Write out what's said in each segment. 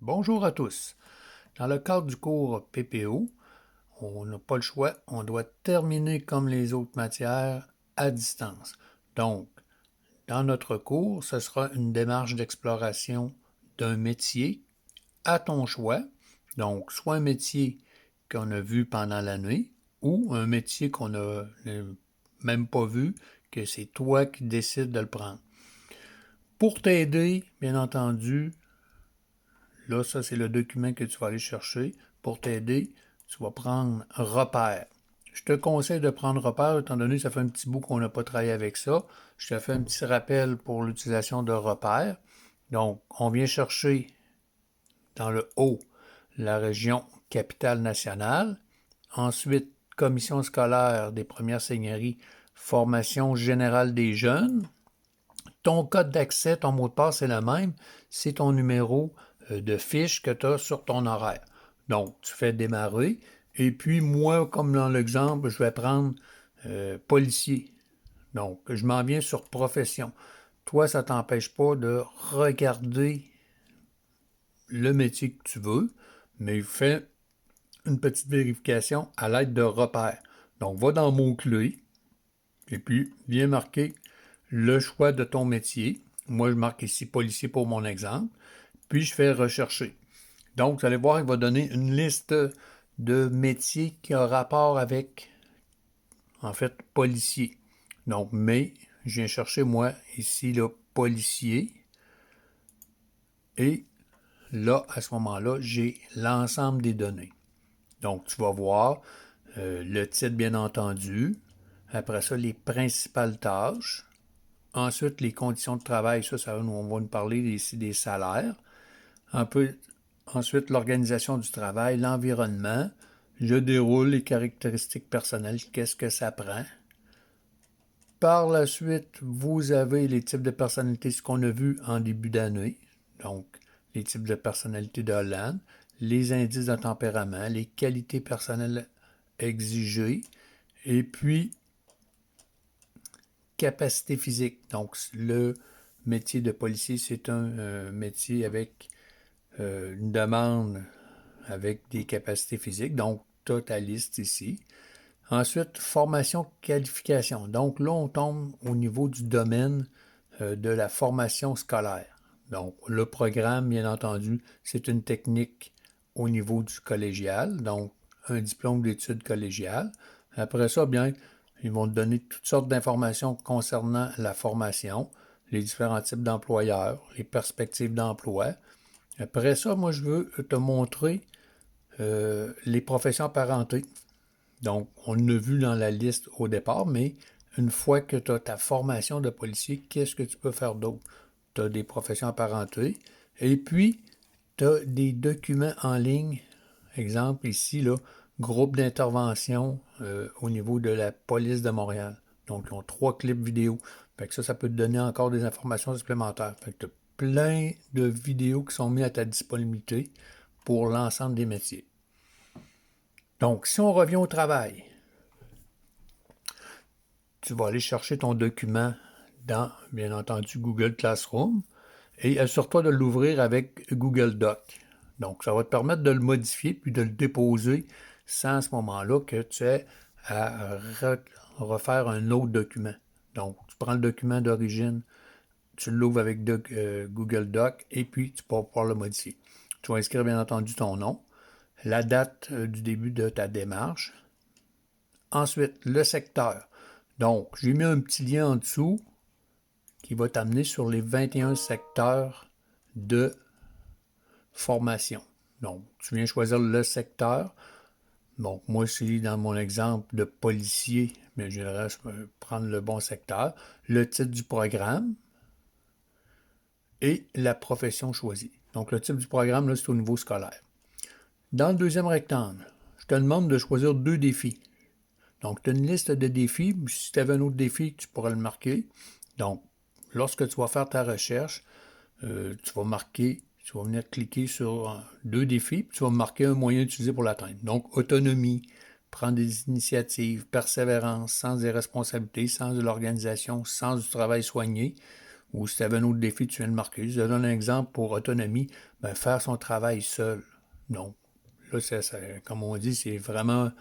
Bonjour à tous. Dans le cadre du cours PPO, on n'a pas le choix, on doit terminer comme les autres matières à distance. Donc, dans notre cours, ce sera une démarche d'exploration d'un métier à ton choix. Donc, soit un métier qu'on a vu pendant l'année ou un métier qu'on n'a même pas vu, que c'est toi qui décides de le prendre. Pour t'aider, bien entendu, là, ça, c'est le document que tu vas aller chercher. Pour t'aider, tu vas prendre repère. Je te conseille de prendre repère, étant donné que ça fait un petit bout qu'on n'a pas travaillé avec ça. Je te fais un petit rappel pour l'utilisation de repère. Donc, on vient chercher dans le haut la région capitale nationale. Ensuite, commission scolaire des premières seigneuries, formation générale des jeunes. Ton code d'accès, ton mot de passe est le même, c'est ton numéro de fiche que tu as sur ton horaire. Donc, tu fais démarrer. Et puis, moi, comme dans l'exemple, je vais prendre policier. Donc, je m'en viens sur profession. Toi, ça ne t'empêche pas de regarder le métier que tu veux, mais fais une petite vérification à l'aide de repères. Donc, va dans mots-clés et puis viens marquer le choix de ton métier. Moi, je marque ici policier pour mon exemple. Puis, je fais rechercher. Donc, vous allez voir, il va donner une liste de métiers qui ont rapport avec, en fait, policier. Donc, mais, je viens chercher, moi, ici, le policier. Et là, à ce moment-là, j'ai l'ensemble des données. Donc, tu vas voir le titre, bien entendu. Après ça, les principales tâches. Ensuite, les conditions de travail, ça on va nous parler ici des salaires. Un peu, ensuite, l'organisation du travail, l'environnement. Je déroule les caractéristiques personnelles, qu'est-ce que ça prend. Par la suite, vous avez les types de personnalités, ce qu'on a vu en début d'année. Donc, les types de personnalités de Hollande, les indices de tempérament, les qualités personnelles exigées, et puis capacité physique. Donc, le métier de policier, c'est un métier avec une demande avec des capacités physiques. Donc, totaliste ici. Ensuite, formation, qualification. Donc, là, on tombe au niveau du domaine de la formation scolaire. Donc, le programme, bien entendu, c'est une technique au niveau du collégial, donc un diplôme d'études collégiales. Après ça, bien, ils vont te donner toutes sortes d'informations concernant la formation, les différents types d'employeurs, les perspectives d'emploi. Après ça, moi, je veux te montrer les professions apparentées. Donc, on l'a vu dans la liste au départ, mais une fois que tu as ta formation de policier, qu'est-ce que tu peux faire d'autre? Tu as des professions apparentées et puis tu as des documents en ligne. Exemple ici, là, groupe d'intervention au niveau de la police de Montréal. Donc, ils ont 3 clips vidéo. Fait que ça peut te donner encore des informations supplémentaires. Fait que tu as plein de vidéos qui sont mises à ta disponibilité pour l'ensemble des métiers. Donc, si on revient au travail, tu vas aller chercher ton document dans, bien entendu, Google Classroom et assure-toi de l'ouvrir avec Google Doc. Donc, ça va te permettre de le modifier puis de le déposer sans à ce moment-là que tu aies à refaire un autre document. Donc, tu prends le document d'origine, tu l'ouvres avec Google Doc et puis tu vas pouvoir le modifier. Tu vas inscrire bien entendu ton nom, la date du début de ta démarche. Ensuite, le secteur. Donc, j'ai mis un petit lien en dessous qui va t'amener sur les 21 secteurs de formation. Donc, tu viens choisir le secteur. Donc, moi, c'est dans mon exemple de policier, mais je vais prendre le bon secteur. Le titre du programme et la profession choisie. Donc, le type du programme, là, c'est au niveau scolaire. Dans le deuxième rectangle, je te demande de choisir 2 défis. Donc, tu as une liste de défis. Si tu avais un autre défi, tu pourrais le marquer. Donc, lorsque tu vas faire ta recherche, tu vas marquer, tu vas venir cliquer sur 2 défis, puis tu vas marquer un moyen utilisé pour l'atteindre. Donc, autonomie, prendre des initiatives, persévérance, sens des responsabilités, sens de l'organisation, sens du travail soigné, Ou si tu avais un autre défi, tu viens de marquer. Je te donne un exemple pour autonomie, faire son travail seul. Donc, là, comme on dit, c'est vraiment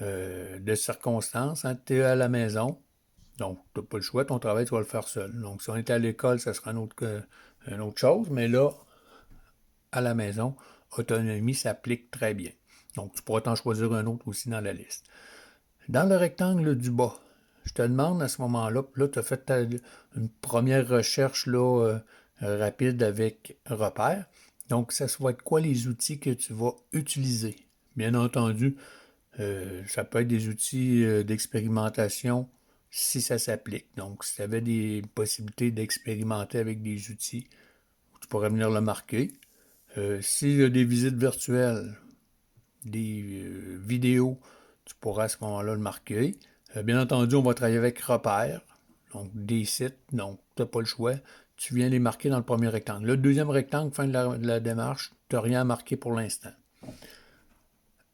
de circonstances. Hein. Tu es à la maison, donc tu n'as pas le choix, ton travail, tu vas le faire seul. Donc, si on était à l'école, ça serait une autre chose, mais là, à la maison, autonomie s'applique très bien. Donc, tu pourras t'en choisir un autre aussi dans la liste. Dans le rectangle du bas, je te demande à ce moment-là, tu as fait une première recherche là, rapide avec repère. Donc, ça va être quoi les outils que tu vas utiliser? Bien entendu, ça peut être des outils d'expérimentation si ça s'applique. Donc, si tu avais des possibilités d'expérimenter avec des outils, tu pourrais venir le marquer. S'il y a des visites virtuelles, des vidéos, tu pourras à ce moment-là le marquer. Bien entendu, on va travailler avec repères, donc des sites, donc tu n'as pas le choix. Tu viens les marquer dans le premier rectangle. Le deuxième rectangle, fin de la démarche, tu n'as rien à marquer pour l'instant.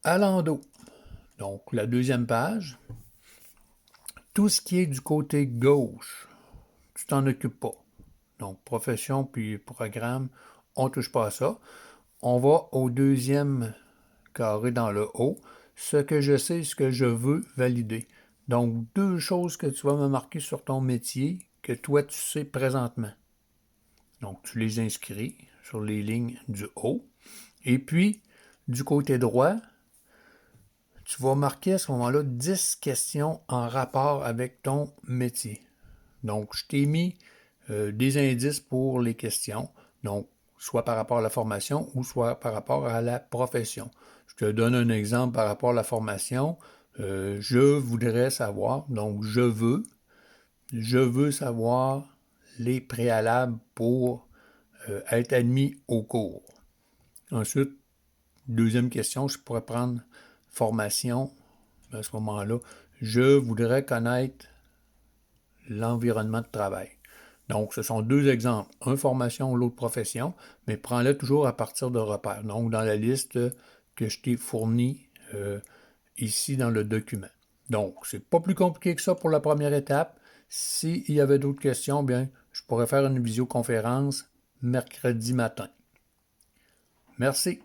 À l'endos, donc la deuxième page, tout ce qui est du côté gauche, tu t'en occupes pas. Donc, profession puis programme, on ne touche pas à ça. On va au deuxième carré dans le haut. Ce que je sais, ce que je veux valider. Donc, deux choses que tu vas me marquer sur ton métier que toi, tu sais présentement. Donc, tu les inscris sur les lignes du haut. Et puis, du côté droit, tu vas marquer à ce moment-là 10 questions en rapport avec ton métier. Donc, je t'ai mis des indices pour les questions. Donc, soit par rapport à la formation ou soit par rapport à la profession. Je te donne un exemple par rapport à la formation. Je voudrais savoir, donc je veux savoir les préalables pour être admis au cours. Ensuite, deuxième question, je pourrais prendre formation. À ce moment-là, je voudrais connaître l'environnement de travail. Donc, ce sont deux exemples, un formation, l'autre profession, mais prends-les toujours à partir de repères. Donc, dans la liste que je t'ai fournie ici dans le document. Donc, c'est pas plus compliqué que ça pour la première étape. S'il y avait d'autres questions, bien, je pourrais faire une visioconférence mercredi matin. Merci.